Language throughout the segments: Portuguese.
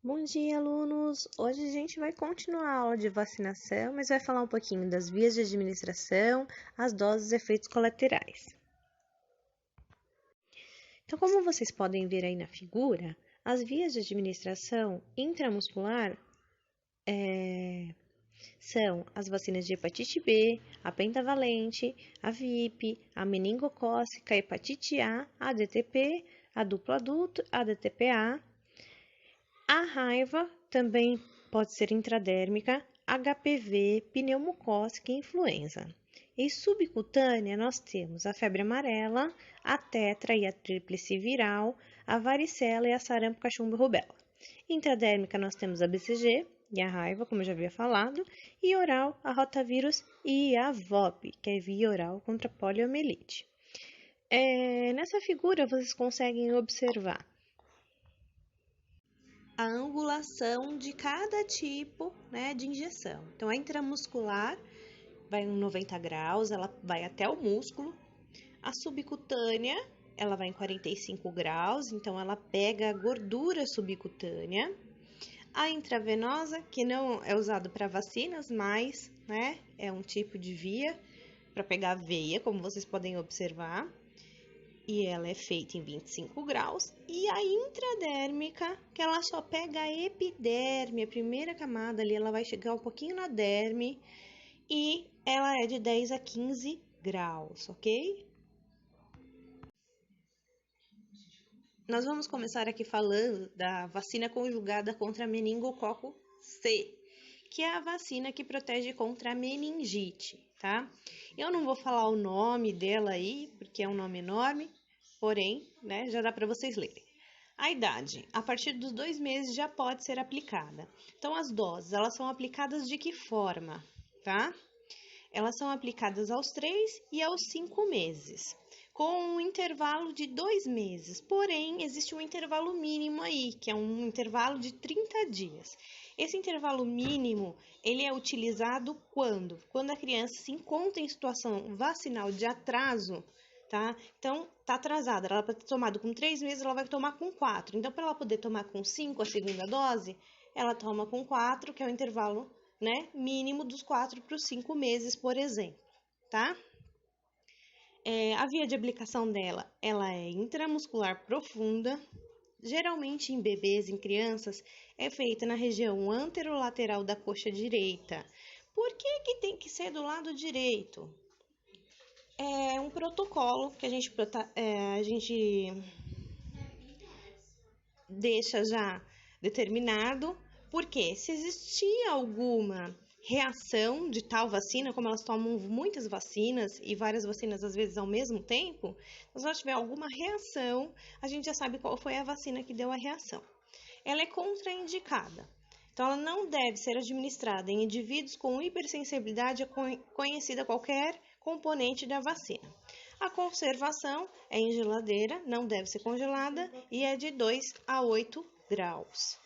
Bom dia, alunos! Hoje a gente vai continuar a aula de vacinação, mas vai falar um pouquinho das vias de administração, as doses e efeitos colaterais. Então, como vocês podem ver aí na figura, as vias de administração intramuscular são as vacinas de hepatite B, a pentavalente, a VIP, a meningocócica, a hepatite A DTP, a duplo adulto, a DTPA. A raiva também pode ser intradérmica, HPV, pneumocócica e influenza. Em subcutânea, nós temos a febre amarela, a tetra e a tríplice viral, a varicela e a sarampo, cachumba e rubéola. Intradérmica, nós temos a BCG e a raiva, como eu já havia falado, e oral, a rotavírus e a VOP, que é via oral contra poliomielite. Nessa figura, vocês conseguem observar a angulação de cada tipo, de injeção. Então, a intramuscular vai em 90 graus, ela vai até o músculo. A subcutânea, ela vai em 45 graus, então ela pega a gordura subcutânea. A intravenosa, que não é usado para vacinas, mas, é um tipo de via para pegar a veia, como vocês podem observar. E ela é feita em 25 graus, e a intradérmica, que ela só pega a epiderme, a primeira camada ali, ela vai chegar um pouquinho na derme, e ela é de 10 a 15 graus, ok? Nós vamos começar aqui falando da vacina conjugada contra meningococo C, que é a vacina que protege contra a meningite, tá? Eu não vou falar o nome dela aí, porque é um nome enorme, porém, já dá para vocês lerem. A idade, a partir dos 2 meses já pode ser aplicada. Então, as doses, elas são aplicadas de que forma, tá? Elas são aplicadas aos 3 e aos 5 meses, com um intervalo de 2 meses. Porém, existe um intervalo mínimo aí, que é um intervalo de 30 dias. Esse intervalo mínimo, ele é utilizado quando? Quando a criança se encontra em situação vacinal de atraso, tá? Então, tá atrasada, ela pode ter tomado com 3 meses, ela vai tomar com 4. Então, para ela poder tomar com 5 a segunda dose, ela toma com 4, que é o intervalo, mínimo dos 4 para os 5 meses, por exemplo, tá? A via de aplicação dela, ela é intramuscular profunda, geralmente em bebês, em crianças, é feita na região anterolateral da coxa direita. Por que tem que ser do lado direito? É um protocolo que a gente deixa já determinado, porque se existir alguma reação de tal vacina, como elas tomam muitas vacinas e várias vacinas às vezes ao mesmo tempo, se ela tiver alguma reação, a gente já sabe qual foi a vacina que deu a reação. Ela é contraindicada. Então, ela não deve ser administrada em indivíduos com hipersensibilidade a conhecida qualquer componente da vacina. A conservação é em geladeira, não deve ser congelada e é de 2 a 8 graus.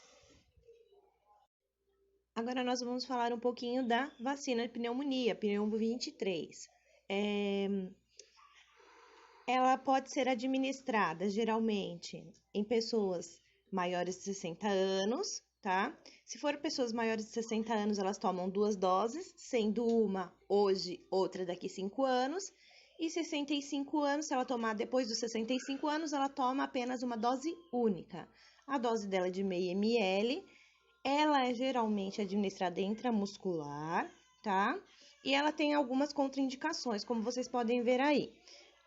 Agora nós vamos falar um pouquinho da vacina de pneumonia, pneumo 23. Ela pode ser administrada geralmente em pessoas maiores de 60 anos, tá? Se for pessoas maiores de 60 anos, elas tomam 2 doses, sendo uma hoje, outra daqui 5 anos. E 65 anos, se ela tomar depois dos 65 anos, ela toma apenas uma dose única. A dose dela é de meio ml, ela é geralmente administrada intramuscular, tá? E ela tem algumas contraindicações, como vocês podem ver aí.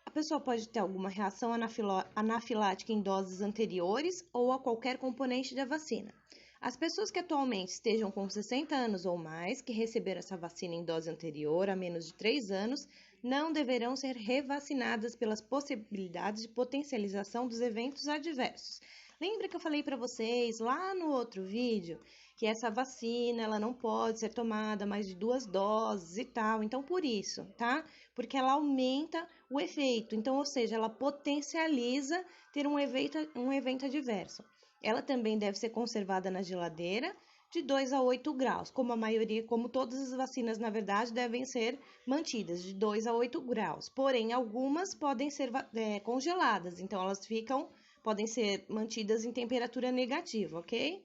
A pessoa pode ter alguma reação anafilática em doses anteriores ou a qualquer componente da vacina. As pessoas que atualmente estejam com 60 anos ou mais, que receberam essa vacina em dose anterior há menos de 3 anos, não deverão ser revacinadas pelas possibilidades de potencialização dos eventos adversos. Lembra que eu falei para vocês lá no outro vídeo que essa vacina ela não pode ser tomada mais de 2 doses e tal. Então, por isso, tá? Porque ela aumenta o efeito. Então, ou seja, ela potencializa ter um evento adverso. Ela também deve ser conservada na geladeira de 2 a 8 graus, como todas as vacinas, na verdade, devem ser mantidas de 2 a 8 graus. Porém, algumas podem ser congeladas, então elas podem ser mantidas em temperatura negativa, ok?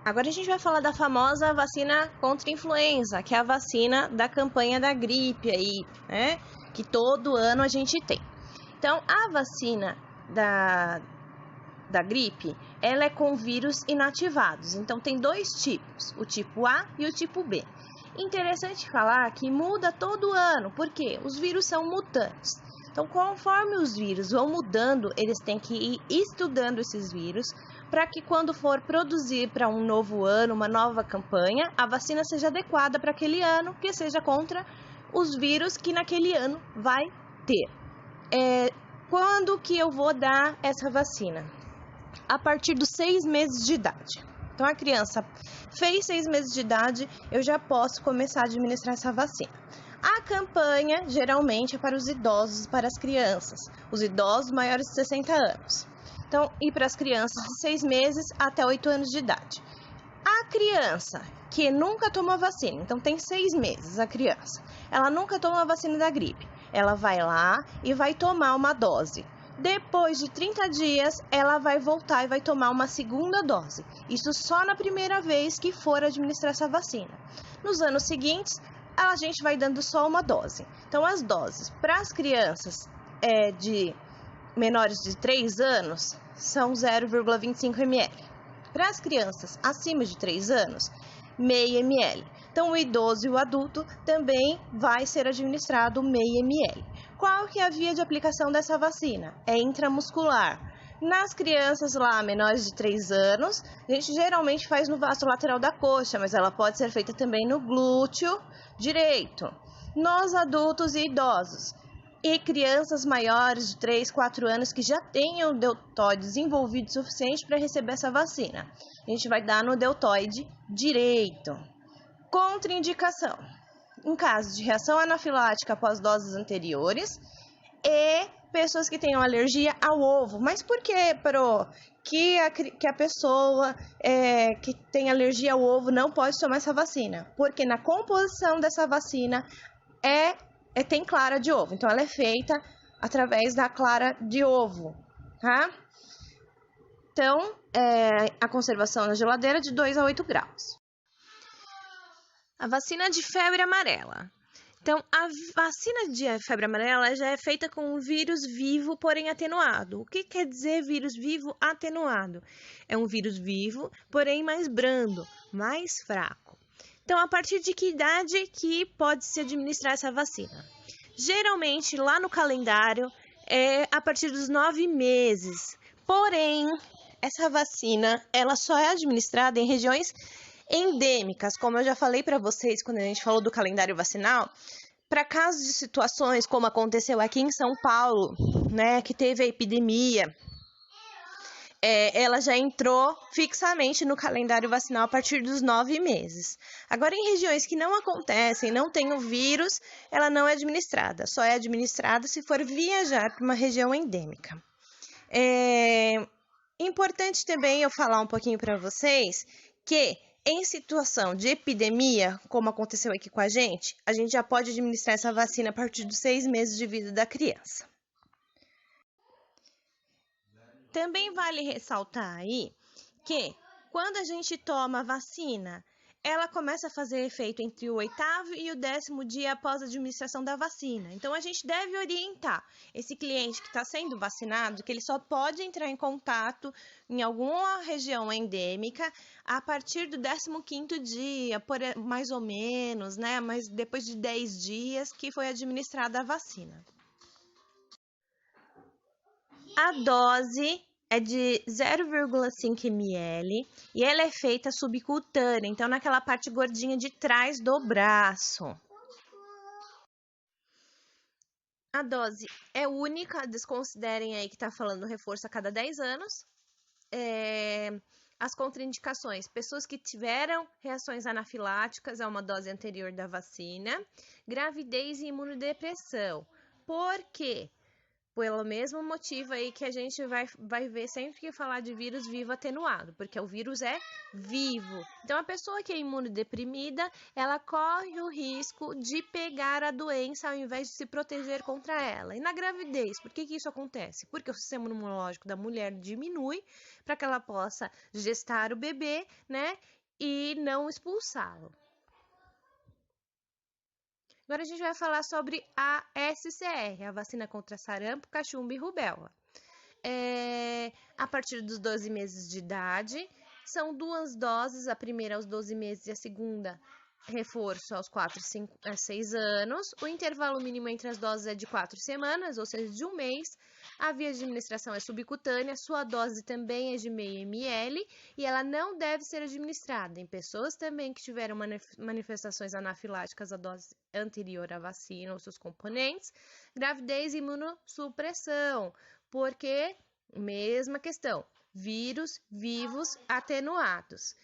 Agora a gente vai falar da famosa vacina contra a influenza, que é a vacina da campanha da gripe aí, né? Que todo ano a gente tem. Então, a vacina da gripe, ela é com vírus inativados. Então, tem dois tipos, o tipo A e o tipo B. Interessante falar que muda todo ano, porque os vírus são mutantes. Então, conforme os vírus vão mudando, eles têm que ir estudando esses vírus para que quando for produzir para um novo ano, uma nova campanha, a vacina seja adequada para aquele ano, que seja contra os vírus que naquele ano vai ter. Quando que eu vou dar essa vacina? A partir dos 6 meses de idade. Então, a criança fez 6 meses de idade, eu já posso começar a administrar essa vacina. A campanha, geralmente, é para os idosos e para as crianças, os idosos maiores de 60 anos. Então, e para as crianças de 6 meses até 8 anos de idade. A criança que nunca tomou vacina, então tem 6 meses a criança, ela nunca tomou a vacina da gripe, ela vai lá e vai tomar uma dose. Depois de 30 dias, ela vai voltar e vai tomar uma segunda dose. Isso só na primeira vez que for administrar essa vacina. Nos anos seguintes, a gente vai dando só uma dose. Então, as doses para as crianças de menores de 3 anos são 0,25 ml. Para as crianças acima de 3 anos, meio ml. Então, o idoso e o adulto também vai ser administrado meio ml. Qual que é a via de aplicação dessa vacina? É intramuscular. Nas crianças lá menores de 3 anos, a gente geralmente faz no vaso lateral da coxa, mas ela pode ser feita também no glúteo direito. Nos adultos e idosos e crianças maiores de 3, 4 anos que já tenham o deltoide desenvolvido o suficiente para receber essa vacina, a gente vai dar no deltoide direito. Contraindicação: em caso de reação anafilática após doses anteriores e pessoas que tenham alergia ao ovo. Mas por que, que a pessoa que tem alergia ao ovo não pode tomar essa vacina? Porque na composição dessa vacina tem clara de ovo. Então, ela é feita através da clara de ovo, tá? Então, a conservação na geladeira de 2 a 8 graus. A vacina de febre amarela. Então, a vacina de febre amarela já é feita com um vírus vivo, porém atenuado. O que quer dizer vírus vivo atenuado? É um vírus vivo, porém mais brando, mais fraco. Então, a partir de que idade que pode se administrar essa vacina? Geralmente, lá no calendário, é a partir dos 9 meses. Porém, essa vacina, ela só é administrada em regiões endêmicas, como eu já falei para vocês quando a gente falou do calendário vacinal, para casos de situações como aconteceu aqui em São Paulo, né, que teve a epidemia, ela já entrou fixamente no calendário vacinal a partir dos 9 meses. Agora, em regiões que não acontecem, não tem o vírus, ela não é administrada, só é administrada se for viajar para uma região endêmica. Importante também eu falar um pouquinho para vocês que em situação de epidemia, como aconteceu aqui com a gente já pode administrar essa vacina a partir dos 6 meses de vida da criança. Também vale ressaltar aí que quando a gente toma a vacina, ela começa a fazer efeito entre o 8º e o 10º dia após a administração da vacina. Então, a gente deve orientar esse cliente que está sendo vacinado que ele só pode entrar em contato em alguma região endêmica a partir do 15º dia, mais ou menos, né? Mas depois de 10 dias que foi administrada a vacina. A dose é de 0,5 ml e ela é feita subcutânea, então naquela parte gordinha de trás do braço. A dose é única, desconsiderem aí que está falando reforço a cada 10 anos. As contraindicações: pessoas que tiveram reações anafiláticas a uma dose anterior da vacina, gravidez e imunodepressão. Por quê? Pelo mesmo motivo aí que a gente vai ver sempre que falar de vírus vivo atenuado, porque o vírus é vivo. Então, a pessoa que é imunodeprimida, ela corre o risco de pegar a doença ao invés de se proteger contra ela. E na gravidez, por que isso acontece? Porque o sistema imunológico da mulher diminui para que ela possa gestar o bebê, né, e não expulsá-lo. Agora a gente vai falar sobre a SCR, a vacina contra sarampo, cachumba e rubéola. A partir dos 12 meses de idade, são 2 doses, a primeira aos 12 meses e a segunda reforço aos 4 a 6 anos. O intervalo mínimo entre as doses é de 4 semanas, ou seja, de um mês. A via de administração é subcutânea, sua dose também é de meio ml e ela não deve ser administrada em pessoas também que tiveram manifestações anafiláticas à dose anterior à vacina ou seus componentes, gravidez e imunossupressão, porque, mesma questão, vírus vivos atenuados.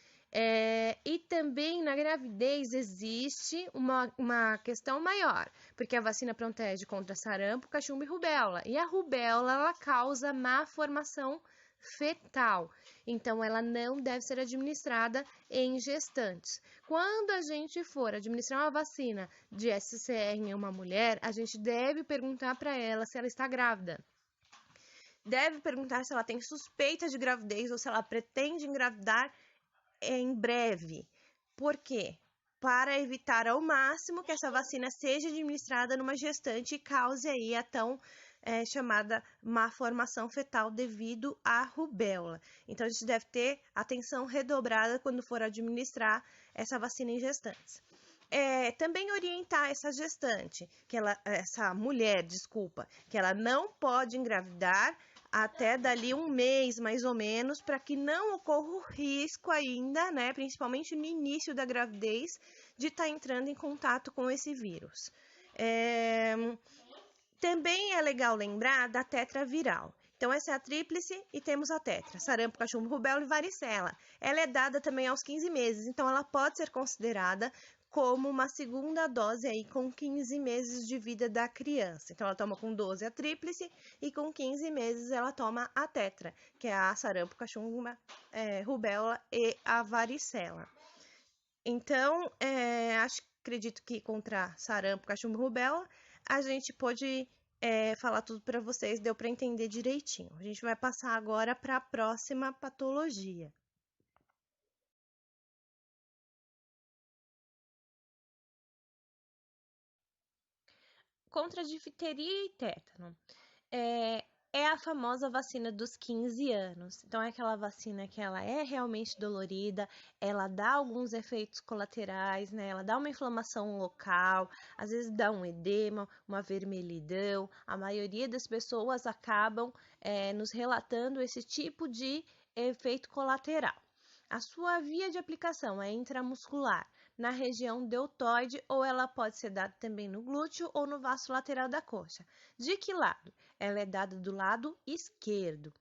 E também na gravidez existe uma questão maior, porque a vacina protege contra sarampo, cachumba e rubéola. E a rubéola, ela causa má formação fetal, então ela não deve ser administrada em gestantes. Quando a gente for administrar uma vacina de SCR em uma mulher, a gente deve perguntar para ela se ela está grávida. Deve perguntar se ela tem suspeita de gravidez ou se ela pretende engravidar em breve. Por quê? Para evitar ao máximo que essa vacina seja administrada numa gestante e cause aí a tão chamada má formação fetal devido à rubéola. Então, a gente deve ter atenção redobrada quando for administrar essa vacina em gestantes. Também orientar essa gestante, essa mulher, que ela não pode engravidar até dali um mês, mais ou menos, para que não ocorra o risco ainda, né, principalmente no início da gravidez, de estar entrando em contato com esse vírus. Também é legal lembrar da tetraviral. Então, essa é a tríplice e temos a tetra, sarampo, cachumba, rubéola e varicela. Ela é dada também aos 15 meses, então ela pode ser considerada como uma segunda dose aí com 15 meses de vida da criança. Então, ela toma com 12 a tríplice e com 15 meses ela toma a tetra, que é a sarampo, cachumba, rubéola e a varicela. Então, acredito que contra sarampo, cachumba e rubéola, a gente pode falar tudo para vocês, deu para entender direitinho. A gente vai passar agora para a próxima patologia. Contra difteria e tétano. É a famosa vacina dos 15 anos. Então, é aquela vacina que ela é realmente dolorida, ela dá alguns efeitos colaterais, né? Ela dá uma inflamação local, às vezes dá um edema, uma vermelhidão. A maioria das pessoas acabam nos relatando esse tipo de efeito colateral. A sua via de aplicação é intramuscular, na região deltoide, ou ela pode ser dada também no glúteo ou no vasto lateral da coxa. De que lado? Ela é dada do lado esquerdo.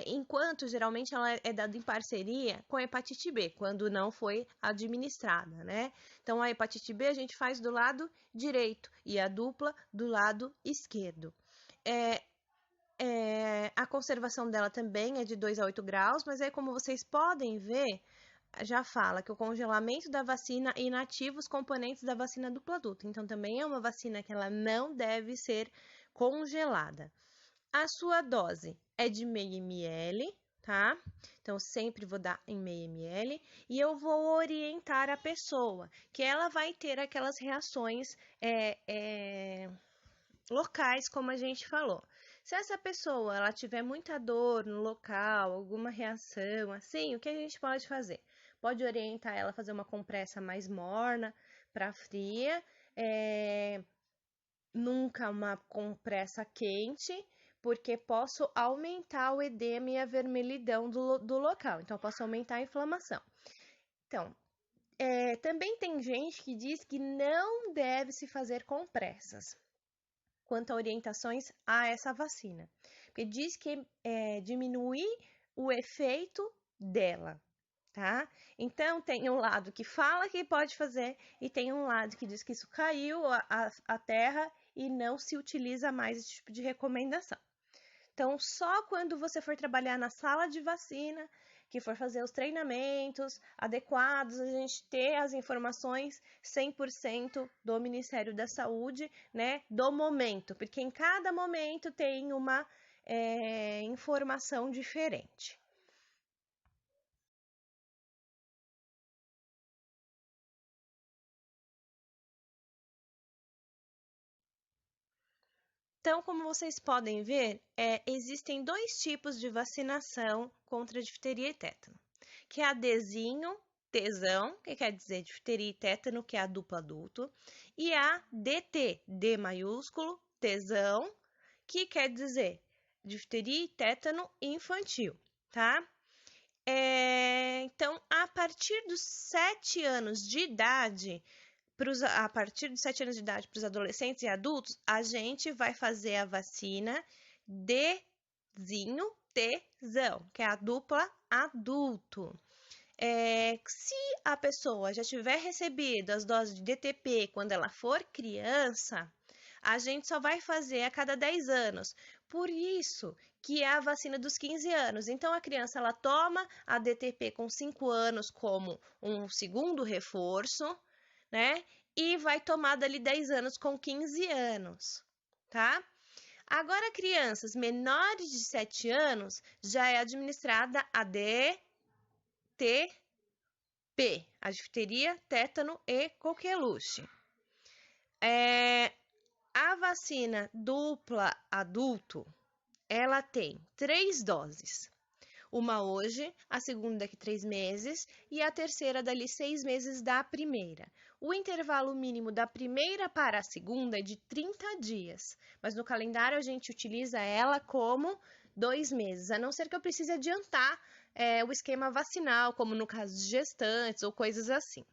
Enquanto geralmente ela é dada em parceria com a hepatite B, quando não foi administrada, né? Então, a hepatite B a gente faz do lado direito e a dupla do lado esquerdo. A conservação dela também é de 2 a 8 graus, mas aí, como vocês podem ver, já fala que o congelamento da vacina inativa os componentes da vacina dupla adulta. Então, também é uma vacina que ela não deve ser congelada. A sua dose é de meio ml, tá? Então, sempre vou dar em meio ml e eu vou orientar a pessoa, que ela vai ter aquelas reações locais, como a gente falou. Se essa pessoa ela tiver muita dor no local, alguma reação, assim, o que a gente pode fazer? Pode orientar ela a fazer uma compressa mais morna para fria, nunca uma compressa quente, porque posso aumentar o edema e a vermelhidão do local, então posso aumentar a inflamação. Então, também tem gente que diz que não deve se fazer compressas quanto a orientações a essa vacina, porque diz que diminui o efeito dela, tá? Então, tem um lado que fala que pode fazer e tem um lado que diz que isso caiu a terra e não se utiliza mais esse tipo de recomendação. Então, só quando você for trabalhar na sala de vacina, que for fazer os treinamentos adequados, a gente ter as informações 100% do Ministério da Saúde, né, do momento, porque em cada momento tem uma informação diferente. Então, como vocês podem ver, existem dois tipos de vacinação contra difteria e tétano, que é a Dzinho, Tzão, que quer dizer difteria e tétano, que é a dupla adulto, e a DT, D maiúsculo, Tzão, que quer dizer difteria e tétano infantil, tá? Então, a partir dos 7 anos de idade, a partir dos 7 anos de idade para os adolescentes e adultos, a gente vai fazer a vacina Dzinho, Tzão, que é a dupla adulto. Se a pessoa já tiver recebido as doses de DTP quando ela for criança, a gente só vai fazer a cada 10 anos. Por isso que é a vacina dos 15 anos. Então, a criança ela toma a DTP com 5 anos como um segundo reforço, né? E vai tomar dali 10 anos com 15 anos, tá? Agora, crianças menores de 7 anos, já é administrada a DTP, a difteria, tétano e coqueluche. A vacina dupla adulto, ela tem 3 doses. Uma hoje, a segunda daqui 3 meses e a terceira dali 6 meses da primeira. O intervalo mínimo da primeira para a segunda é de 30 dias, mas no calendário a gente utiliza ela como 2 meses, a não ser que eu precise adiantar o esquema vacinal, como no caso de gestantes ou coisas assim.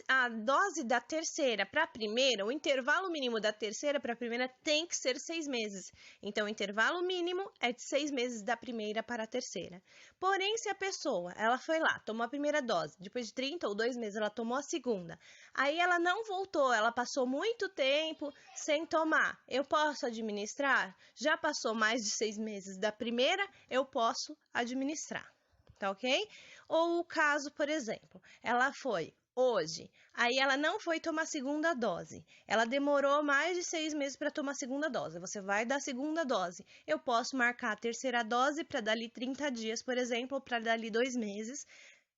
A dose da terceira para a primeira, o intervalo mínimo da terceira para a primeira tem que ser 6 meses. Então, o intervalo mínimo é de 6 meses da primeira para a terceira. Porém, se a pessoa, ela foi lá, tomou a primeira dose, depois de 30 ou 2 meses ela tomou a segunda, aí ela não voltou, ela passou muito tempo sem tomar, eu posso administrar? Já passou mais de 6 meses da primeira, eu posso administrar, tá ok? Ou o caso, por exemplo, ela foi hoje, aí ela não foi tomar a segunda dose, ela demorou mais de 6 meses para tomar a segunda dose, você vai dar a segunda dose, eu posso marcar a terceira dose para dali 30 dias, por exemplo, ou para dali 2 meses,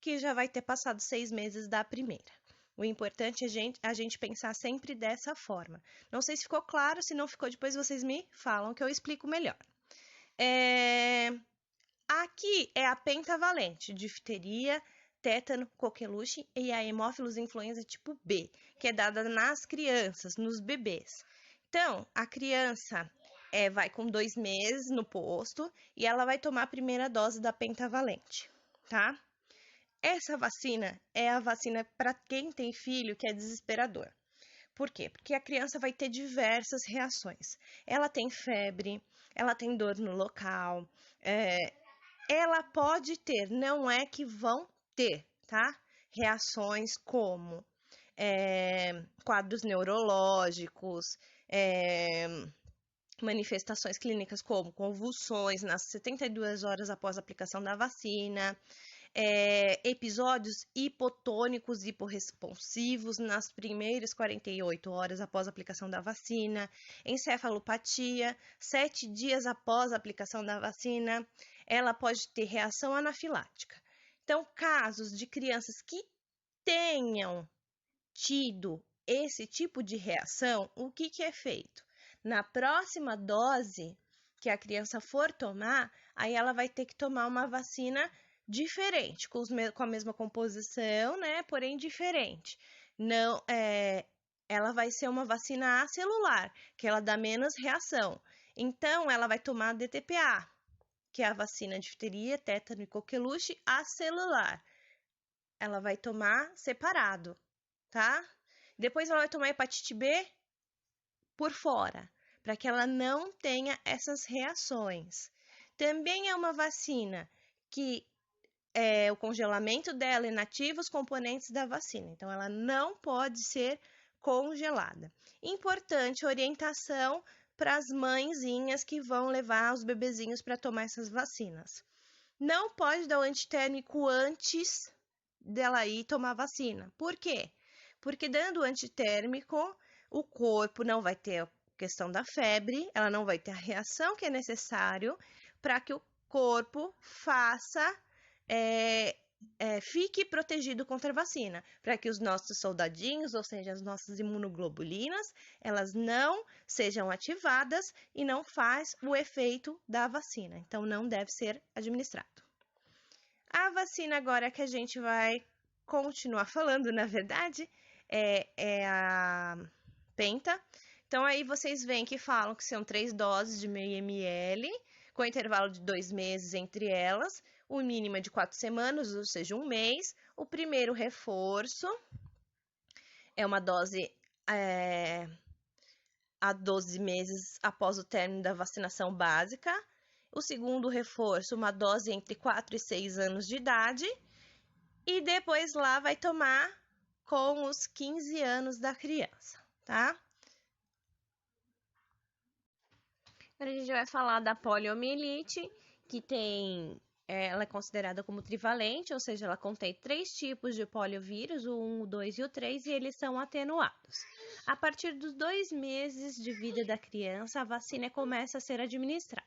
que já vai ter passado 6 meses da primeira. O importante é a gente pensar sempre dessa forma. Não sei se ficou claro, se não ficou, depois vocês me falam que eu explico melhor. Aqui é a pentavalente, difteria, tétano, coqueluche e a hemófilos influenza tipo B, que é dada nas crianças, nos bebês. Então, a criança vai com 2 meses no posto e ela vai tomar a primeira dose da pentavalente, tá? Essa vacina é a vacina para quem tem filho que é desesperador. Por quê? Porque a criança vai ter diversas reações. Ela tem febre, ela tem dor no local, ela pode ter, não é que vão ter, tá? Reações como quadros neurológicos, manifestações clínicas como convulsões nas 72 horas após a aplicação da vacina, episódios hipotônicos hiporresponsivos nas primeiras 48 horas após a aplicação da vacina, encefalopatia, 7 dias após a aplicação da vacina, ela pode ter reação anafilática. Então, casos de crianças que tenham tido esse tipo de reação, o que é feito? Na próxima dose que a criança for tomar, aí ela vai ter que tomar uma vacina diferente, com a mesma composição, né? Porém diferente. Não, ela vai ser uma vacina acelular, que ela dá menos reação. Então, ela vai tomar DTPA, que é a vacina de difteria, tétano e coqueluche acelular. Ela vai tomar separado, tá? Depois ela vai tomar hepatite B por fora, para que ela não tenha essas reações. Também é uma vacina que o congelamento dela inativa os componentes da vacina. Então, ela não pode ser congelada. Importante orientação para as mãezinhas que vão levar os bebezinhos para tomar essas vacinas. Não pode dar o antitérmico antes dela ir tomar vacina. Por quê? Porque dando o antitérmico, o corpo não vai ter a questão da febre, ela não vai ter a reação que é necessário para que o corpo fique protegido contra a vacina, para que os nossos soldadinhos, ou seja, as nossas imunoglobulinas, elas não sejam ativadas e não faz o efeito da vacina. Então, não deve ser administrado. A vacina agora que a gente vai continuar falando, na verdade, é a Penta. Então, aí vocês veem que falam que são 3 doses de meio ml, com intervalo de 2 meses entre elas, o mínimo é de 4 semanas, ou seja, 1 mês. O primeiro reforço é uma dose a 12 meses após o término da vacinação básica. O segundo reforço, uma dose entre 4 e 6 anos de idade. E depois lá vai tomar com os 15 anos da criança, tá? Agora a gente vai falar da poliomielite, que ela é considerada como trivalente, ou seja, ela contém 3 tipos de poliovírus, o 1, o 2 e o 3, e eles são atenuados. A partir dos 2 meses de vida da criança, a vacina começa a ser administrada.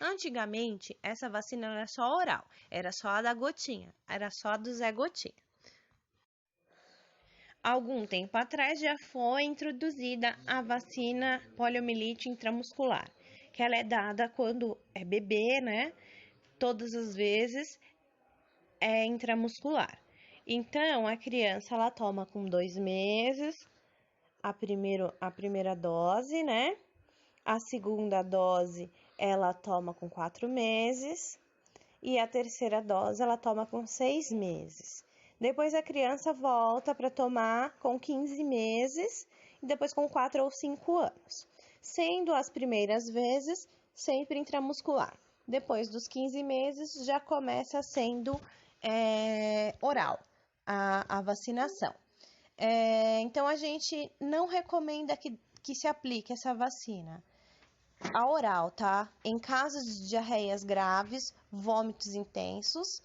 Antigamente, essa vacina era só oral, era só a da gotinha, era só a do Zé Gotinha. Algum tempo atrás já foi introduzida a vacina poliomielite intramuscular, que ela é dada quando é bebê, né? Todas as vezes é intramuscular. Então, a criança, ela toma com 2 meses a primeira dose, né? A segunda dose, ela toma com 4 meses. E a terceira dose, ela toma com 6 meses. Depois, a criança volta para tomar com 15 meses. E depois com 4 ou 5 anos. Sendo as primeiras vezes sempre intramuscular. Depois dos 15 meses, já começa sendo oral a vacinação. Então, a gente não recomenda que se aplique essa vacina a oral, tá? Em casos de diarreias graves, vômitos intensos,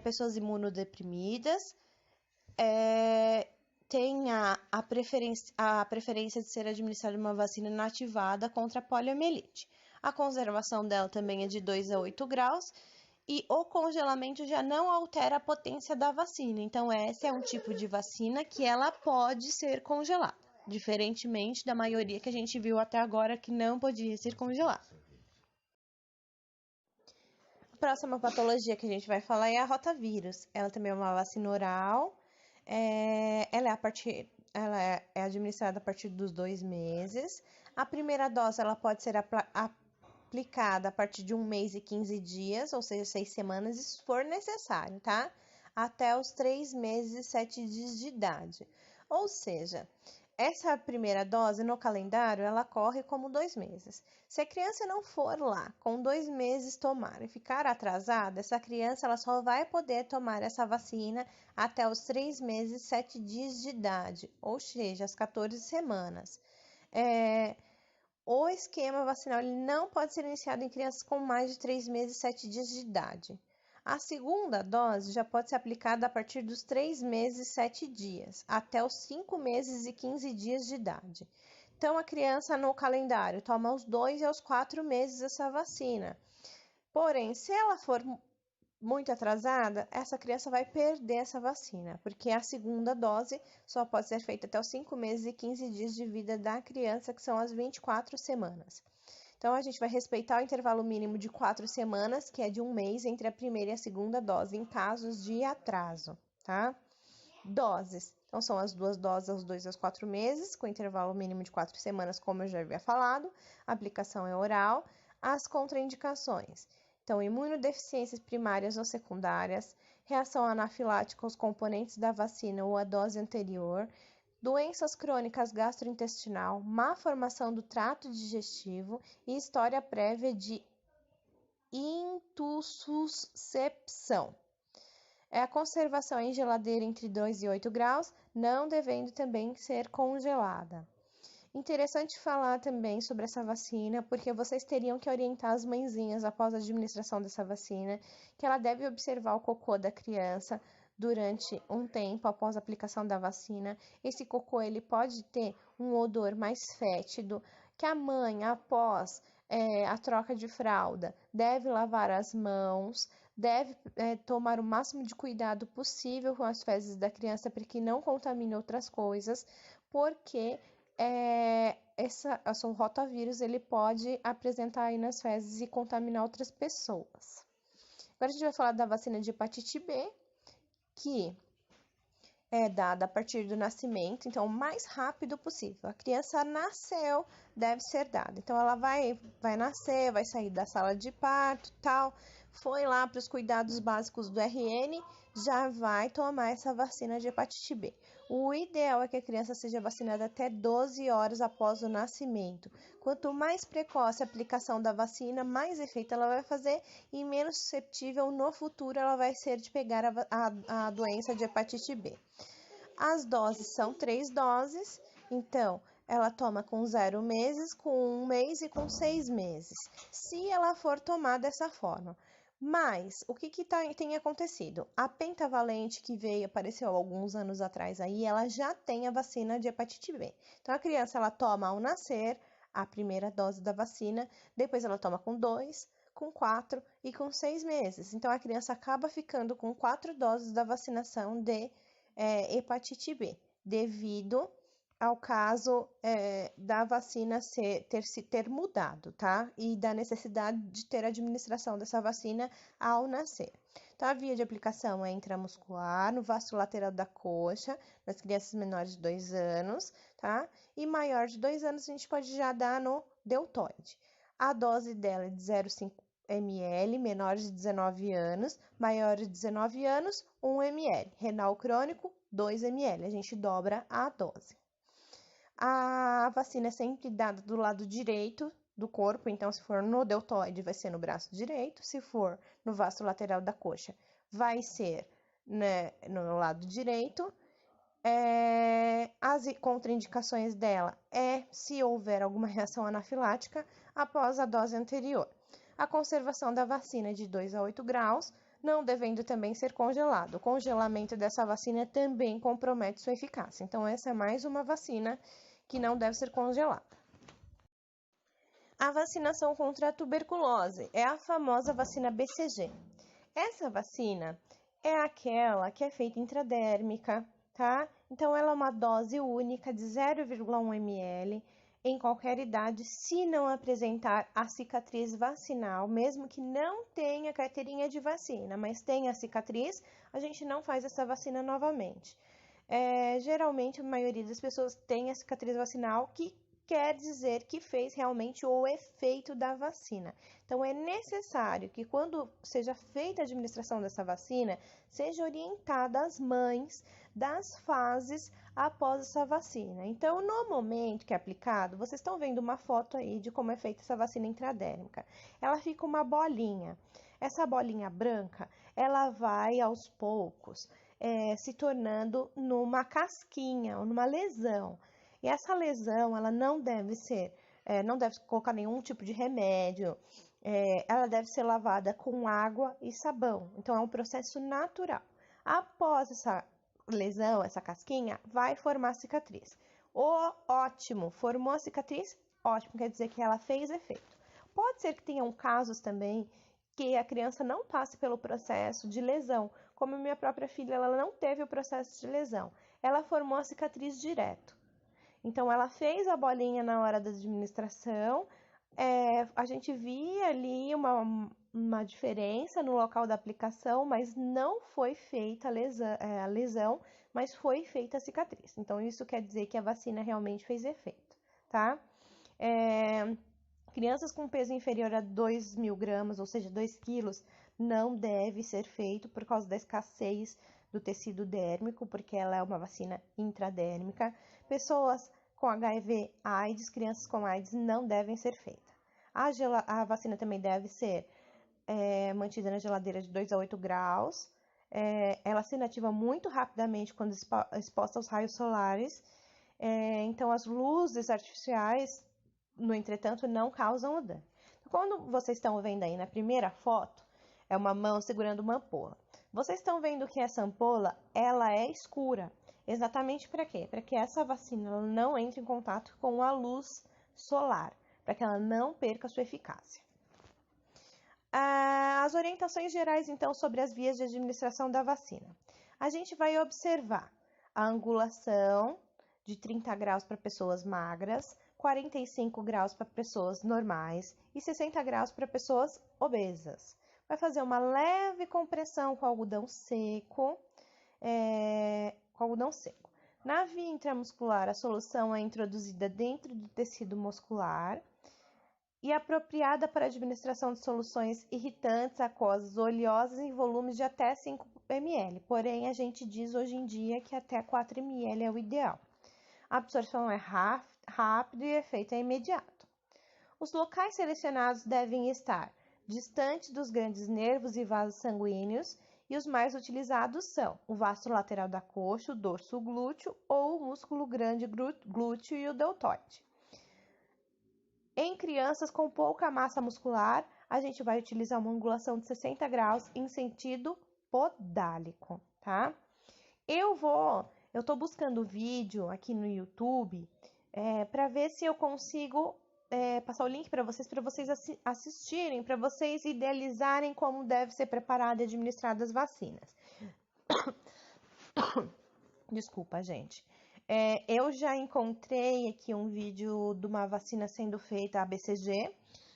pessoas imunodeprimidas, tem a preferência de ser administrada uma vacina inativada contra a poliomielite. A conservação dela também é de 2 a 8 graus e o congelamento já não altera a potência da vacina. Então, esse é um tipo de vacina que ela pode ser congelada, diferentemente da maioria que a gente viu até agora que não podia ser congelada. A próxima patologia que a gente vai falar é a rotavírus. Ela também é uma vacina oral. Ela é administrada a partir dos 2 meses. A primeira dose ela pode ser aplicada a partir de 1 mês e 15 dias, ou seja, 6 semanas, se for necessário, tá? Até os 3 meses e 7 dias de idade. Ou seja, essa primeira dose no calendário, ela corre como 2 meses. Se a criança não for lá com 2 meses tomar e ficar atrasada, essa criança ela só vai poder tomar essa vacina até os 3 meses e 7 dias de idade, ou seja, as 14 semanas. O esquema vacinal ele não pode ser iniciado em crianças com mais de 3 meses e 7 dias de idade. A segunda dose já pode ser aplicada a partir dos 3 meses e 7 dias, até os 5 meses e 15 dias de idade. Então, a criança no calendário toma aos 2 e aos 4 meses essa vacina. Porém, se ela for muito atrasada, essa criança vai perder essa vacina, porque a segunda dose só pode ser feita até os 5 meses e 15 dias de vida da criança, que são as 24 semanas. Então, a gente vai respeitar o intervalo mínimo de 4 semanas, que é de 1 mês, entre a primeira e a segunda dose, em casos de atraso, tá? Doses. Então, são as 2 doses aos 2 aos 4 meses, com intervalo mínimo de 4 semanas, como eu já havia falado. A aplicação é oral. As contraindicações. Então, imunodeficiências primárias ou secundárias, reação anafilática aos componentes da vacina ou à dose anterior, doenças crônicas gastrointestinal, má formação do trato digestivo e história prévia de intussuscepção. É a conservação em geladeira entre 2 e 8 graus, não devendo também ser congelada. Interessante falar também sobre essa vacina, porque vocês teriam que orientar as mãezinhas após a administração dessa vacina, que ela deve observar o cocô da criança durante um tempo após a aplicação da vacina. Esse cocô ele pode ter um odor mais fétido, que a mãe, após a troca de fralda, deve lavar as mãos, deve tomar o máximo de cuidado possível com as fezes da criança para que não contamine outras coisas, porque o rotavírus ele pode apresentar aí nas fezes e contaminar outras pessoas. Agora a gente vai falar da vacina de hepatite B, que é dada a partir do nascimento, então o mais rápido possível. A criança nasceu, deve ser dada. Então ela vai nascer, vai sair da sala de parto, tal, foi lá para os cuidados básicos do RN, já vai tomar essa vacina de hepatite B. O ideal é que a criança seja vacinada até 12 horas após o nascimento. Quanto mais precoce a aplicação da vacina, mais efeito ela vai fazer e menos susceptível no futuro ela vai ser de pegar a doença de hepatite B. As doses são 3 doses, então ela toma com 0 meses, com 1 mês e com 6 meses, se ela for tomar dessa forma. Mas, o que tem acontecido? A pentavalente que apareceu alguns anos atrás aí, ela já tem a vacina de hepatite B. Então, a criança, ela toma ao nascer a primeira dose da vacina, depois ela toma com 2, com 4 e com 6 meses. Então, a criança acaba ficando com 4 doses da vacinação de hepatite B, devido ao caso da vacina ter mudado, tá? E da necessidade de ter a administração dessa vacina ao nascer. Então, a via de aplicação é intramuscular, no vasto lateral da coxa, nas crianças menores de 2 anos, tá? E maior de 2 anos, a gente pode já dar no deltoide. A dose dela é de 0,5 ml, menores de 19 anos, maiores de 19 anos, 1 ml. Renal crônico, 2 ml. A gente dobra a dose. A vacina é sempre dada do lado direito do corpo, então se for no deltoide, vai ser no braço direito, se for no vasto lateral da coxa, vai ser, né, no lado direito. As contraindicações dela se houver alguma reação anafilática após a dose anterior. A conservação da vacina é de 2 a 8 graus, não devendo também ser congelado. O congelamento dessa vacina também compromete sua eficácia. Então, essa é mais uma vacina que não deve ser congelada. A vacinação contra a tuberculose é a famosa vacina BCG. Essa vacina é aquela que é feita intradérmica, tá? Então, ela é uma dose única de 0,1 ml em qualquer idade, se não apresentar a cicatriz vacinal, mesmo que não tenha carteirinha de vacina, mas tenha a cicatriz, a gente não faz essa vacina novamente. Geralmente, a maioria das pessoas tem a cicatriz vacinal, que quer dizer que fez realmente o efeito da vacina. Então, é necessário que quando seja feita a administração dessa vacina, seja orientada as mães das fases após essa vacina. Então, no momento que é aplicado, vocês estão vendo uma foto aí de como é feita essa vacina intradérmica. Ela fica uma bolinha. Essa bolinha branca, ela vai aos poucos se tornando numa casquinha, ou numa lesão. E essa lesão, ela não deve colocar nenhum tipo de remédio, ela deve ser lavada com água e sabão. Então, é um processo natural. Após essa lesão, essa casquinha, vai formar cicatriz. Ótimo, formou a cicatriz? Ótimo, quer dizer que ela fez efeito. Pode ser que tenham casos também que a criança não passe pelo processo de lesão, como a minha própria filha, ela não teve o processo de lesão, ela formou a cicatriz direto. Então, ela fez a bolinha na hora da administração, a gente via ali uma diferença no local da aplicação, mas não foi feita a lesão, mas foi feita a cicatriz. Então, isso quer dizer que a vacina realmente fez efeito, tá? Crianças com peso inferior a 2.000 gramas, ou seja, 2 quilos, não deve ser feito por causa da escassez do tecido dérmico, porque ela é uma vacina intradérmica. Pessoas com HIV, AIDS, crianças com AIDS não devem ser feitas. A vacina também deve ser mantida na geladeira de 2 a 8 graus. ela se inativa muito rapidamente quando exposta aos raios solares. Então, as luzes artificiais, no entretanto, não causam o dano. Quando vocês estão vendo aí na primeira foto, é uma mão segurando uma ampola. Vocês estão vendo que essa ampola, ela é escura. Exatamente para quê? Para que essa vacina ela não entre em contato com a luz solar, para que ela não perca sua eficácia. As orientações gerais, então, sobre as vias de administração da vacina. A gente vai observar a angulação de 30 graus para pessoas magras, 45 graus para pessoas normais e 60 graus para pessoas obesas. Vai fazer uma leve compressão com algodão seco. Na via intramuscular, a solução é introduzida dentro do tecido muscular e apropriada para a administração de soluções irritantes, aquosas, oleosas em volumes de até 5 ml. Porém, a gente diz hoje em dia que até 4 ml é o ideal. A absorção é rápida e o efeito é imediato. Os locais selecionados devem estar distantes dos grandes nervos e vasos sanguíneos e os mais utilizados são o vasto lateral da coxa, o dorso glúteo ou o músculo grande glúteo e o deltoide. Em crianças com pouca massa muscular, a gente vai utilizar uma angulação de 60 graus em sentido podálico, tá? Eu tô buscando vídeo aqui no YouTube para ver se eu consigo passar o link para vocês assistirem, para vocês idealizarem como deve ser preparada e administrada as vacinas. Desculpa, gente. Eu já encontrei aqui um vídeo de uma vacina sendo feita, a BCG,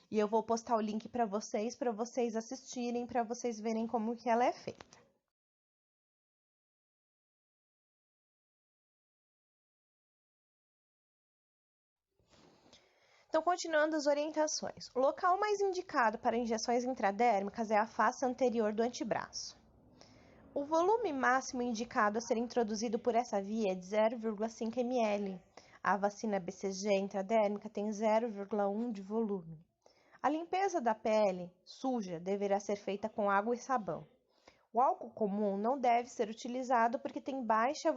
e eu vou postar o link para vocês assistirem, para vocês verem como que ela é feita. Então, continuando as orientações. O local mais indicado para injeções intradérmicas é a face anterior do antebraço. O volume máximo indicado a ser introduzido por essa via é de 0,5 ml. A vacina BCG intradérmica tem 0,1 de volume. A limpeza da pele suja deverá ser feita com água e sabão. O álcool comum não deve ser utilizado porque tem baixa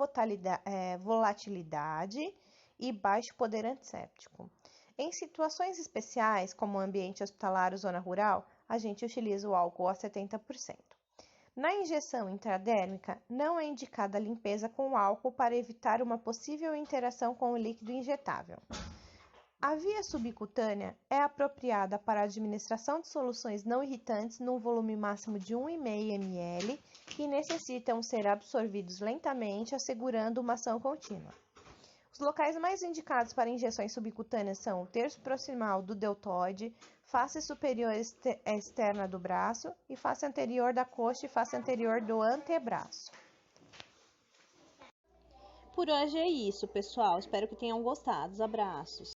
volatilidade e baixo poder antisséptico. Em situações especiais, como ambiente hospitalar ou zona rural, a gente utiliza o álcool a 70%. Na injeção intradérmica, não é indicada a limpeza com álcool para evitar uma possível interação com o líquido injetável. A via subcutânea é apropriada para a administração de soluções não irritantes num volume máximo de 1,5 ml que necessitam ser absorvidos lentamente, assegurando uma ação contínua. Os locais mais indicados para injeções subcutâneas são o terço proximal do deltoide, face superior externa do braço e face anterior da coxa e face anterior do antebraço. Por hoje é isso, pessoal. Espero que tenham gostado. Abraços.